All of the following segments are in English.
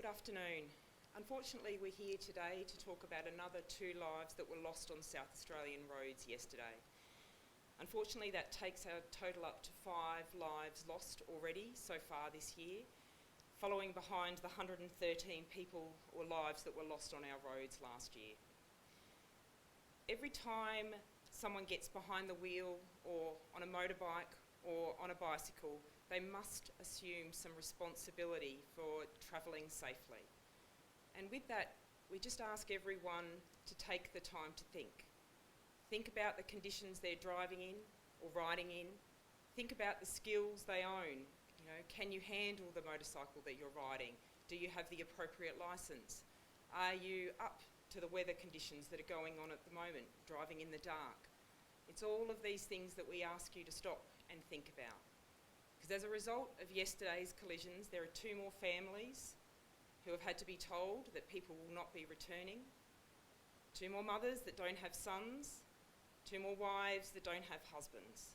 afternoon. Unfortunately, we're here today to talk about another 2 lives that were lost on South Australian roads yesterday. Unfortunately, that takes our total up to 5 lives lost already so far this year, following behind the 113 people or lives that were lost on our roads last year. Every time someone gets behind the wheel or on a motorbike or on a bicycle, they must assume some responsibility for travelling safely. And with that, we just ask everyone to take the time to think. Think about the conditions they're driving in or riding in. Think about the skills they own. Can you handle the motorcycle that you're riding? Do you have the appropriate licence? Are you up to the weather conditions that are going on at the moment, driving in the dark? It's all of these things that we ask you to stop and think about. Because as a result of yesterday's collisions, there are 2 more families who have had to be told that people will not be returning, 2 more mothers that don't have sons, 2 more wives that don't have husbands,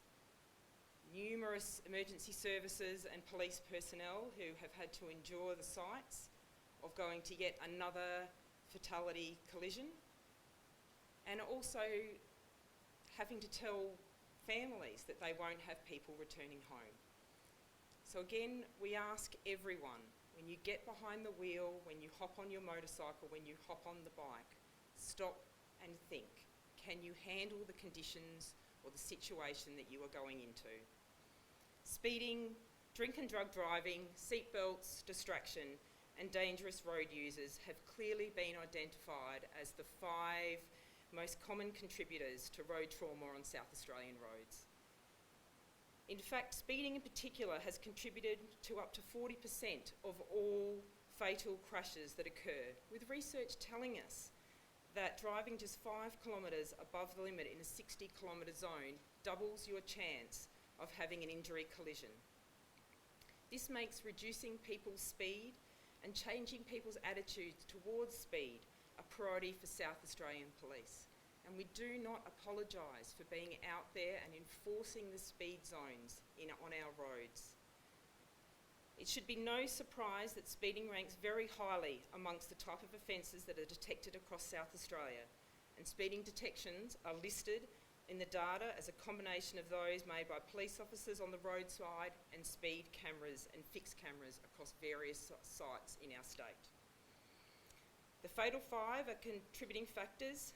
numerous emergency services and police personnel who have had to endure the sights of going to yet another fatality collision, and also having to tell families that they won't have people returning home. So again, we ask everyone, when you get behind the wheel, when you hop on your motorcycle, when you hop on the bike, stop and think. Can you handle the conditions or the situation that you are going into? Speeding, drink and drug driving, seatbelts, distraction, and dangerous road users have clearly been identified as the 5 most common contributors to road trauma on South Australian roads. In fact, speeding in particular has contributed to up to 40% of all fatal crashes that occur, with research telling us that driving just 5 kilometres above the limit in a 60-kilometre zone doubles your chance of having an injury collision. This makes reducing people's speed and changing people's attitudes towards speed a priority for South Australian Police. And we do not apologise for being out there and enforcing the speed zones on our roads. It should be no surprise that speeding ranks very highly amongst the type of offences that are detected across South Australia, and speeding detections are listed in the data as a combination of those made by police officers on the roadside and speed cameras and fixed cameras across various sites in our state. The fatal 5 are contributing factors.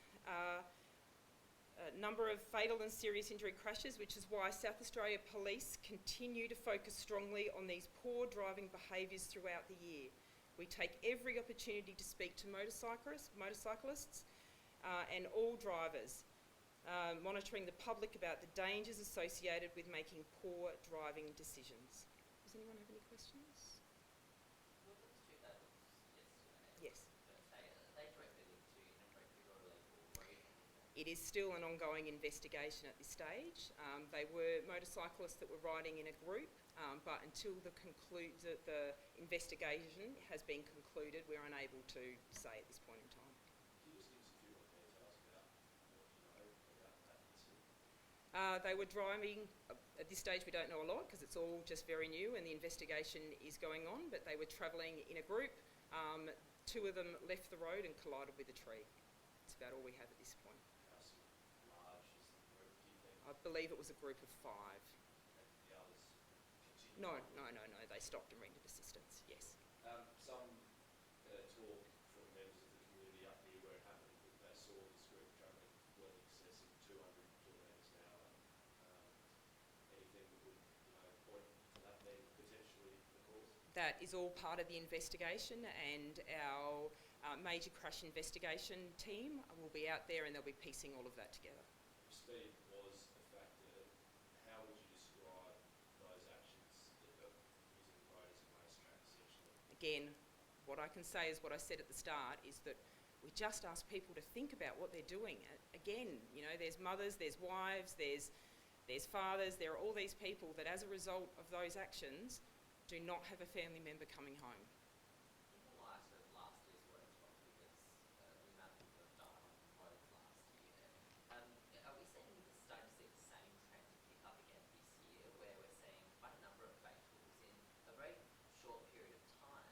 Number of fatal and serious injury crashes, which is why South Australia Police continue to focus strongly on these poor driving behaviours throughout the year. We take every opportunity to speak to motorcyclists and all drivers, monitoring the public about the dangers associated with making poor driving decisions. Does anyone have any questions? Well, those 2 that was yesterday. Yes. Are they directly linked to inappropriate or illegal road handling? It is still an ongoing investigation at this stage. They were motorcyclists that were riding in a group, but until the investigation has been concluded, we're unable to say at this point in time. Can you just give us a few more details about what you know about that incident? They were driving, at this stage we don't know a lot because it's all just very new and the investigation is going on, but they were travelling in a group. 2 of them left the road and collided with a tree. That's about all we have at this point. How large is the group, do you think? I believe it was a group of 5. And the others continued? No, they stopped and rendered assistance, yes. Some talk from members of the community up here where it happened that they saw this group travelling well in excess of 200 kilometres an hour. Anything that would point to that being potentially the cause? That is all part of the investigation, and our major crash investigation team will be out there and they'll be piecing all of that together. If speed was a factor, how would you describe those actions of using the road as a racetrack essentially? Again, what I can say is what I said at the start, is that we just ask people to think about what they're doing. Again, there's mothers, there's wives, there's fathers, there are all these people that as a result of those actions do not have a family member coming home. In the light of last year's road trauma, because the amount of people that died on the road last year, are we starting to see the same trend pick up again this year, where we're seeing quite a number of fatals in a very short period of time?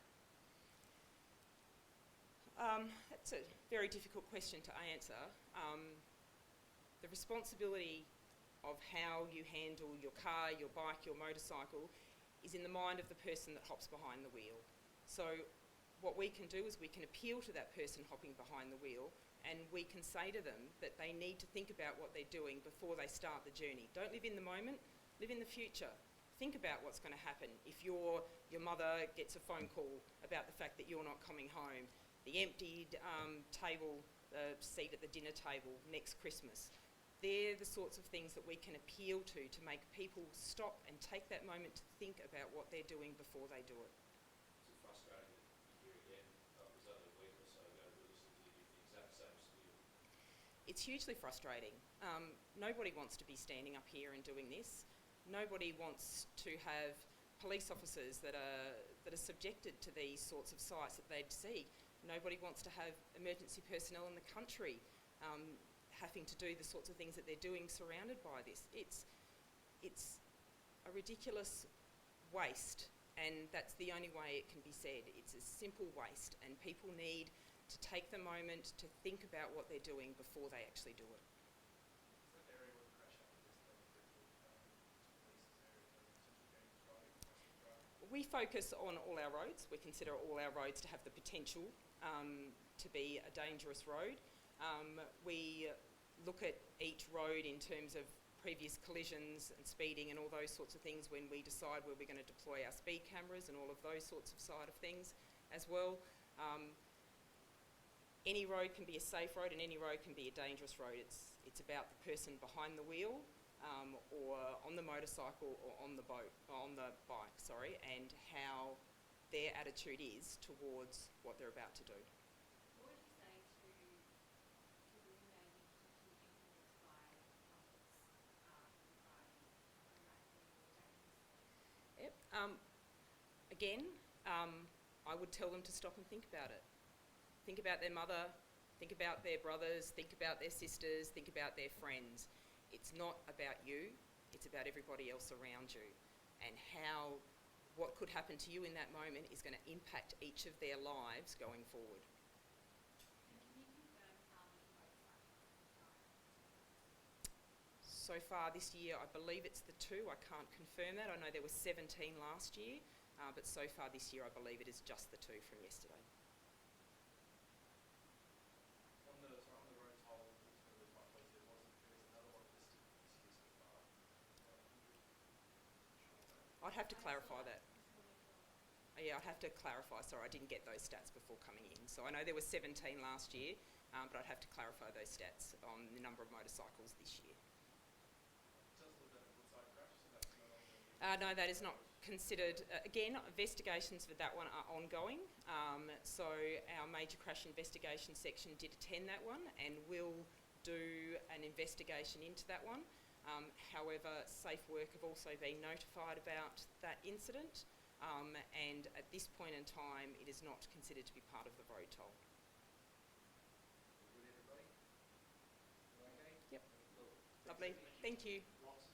That's a very difficult question to answer. The responsibility of how you handle your car, your bike, your motorcycle is in the mind of the person that hops behind the wheel. So what we can do is we can appeal to that person hopping behind the wheel, and we can say to them that they need to think about what they're doing before they start the journey. Don't live in the moment, live in the future. Think about what's going to happen if your mother gets a phone call about the fact that you're not coming home, the emptied seat at the dinner table next Christmas. They're the sorts of things that we can appeal to make people stop and take that moment to think about what they're doing before they do it. Is it frustrating that you're here again? It was only a week or so ago we listened to you give the exact same spiel. It's hugely frustrating. Nobody wants to be standing up here and doing this. Nobody wants to have police officers that are subjected to these sorts of sights that they'd see. Nobody wants to have emergency personnel in the country having to do the sorts of things that they're doing surrounded by this. It's a ridiculous waste, and that's the only way it can be said. It's a simple waste, and people need to take the moment to think about what they're doing before they actually do it. Is that area where the crash happened yesterday the police's area for potential dangerous driving, aggressive driving? We focus on all our roads. We consider all our roads to have the potential to be a dangerous road. We look at each road in terms of previous collisions and speeding and all those sorts of things when we decide where we're going to deploy our speed cameras and all of those sorts of side of things as well. Any road can be a safe road and any road can be a dangerous road. It's about the person behind the wheel or on the motorcycle or on the bike, and how their attitude is towards what they're about to do. What would you say to women particularly influenced by others driving erratically or dangerously? Yep. Again, I would tell them to stop and think about it. Think about their mother, think about their brothers, think about their sisters, think about their friends. It's not about you, it's about everybody else around you, and how what could happen to you in that moment is going to impact each of their lives going forward. And can you confirm how many motorcyclists have died? So far this year, I believe it's the 2. I can't confirm that. I know there were 17 last year, but so far this year, I believe it is just the 2 from yesterday. On the road toll, it's going to be quite close. There's another one listed this year so far. I'd have to clarify that. Yeah, I'd have to clarify. Sorry, I didn't get those stats before coming in. So I know there were 17 last year, but I'd have to clarify those stats on the number of motorcycles this year. Does look like a Woodside crash, so that's no longer... No, that is not considered. Again, investigations for that one are ongoing. So our major crash investigation section did attend that one and will do an investigation into that one. However, Safe Work have also been notified about that incident, and at this point in time, it is not considered to be part of the road toll. Good, everybody? You okay? Yep. Cool. Lovely. Thank you. Lots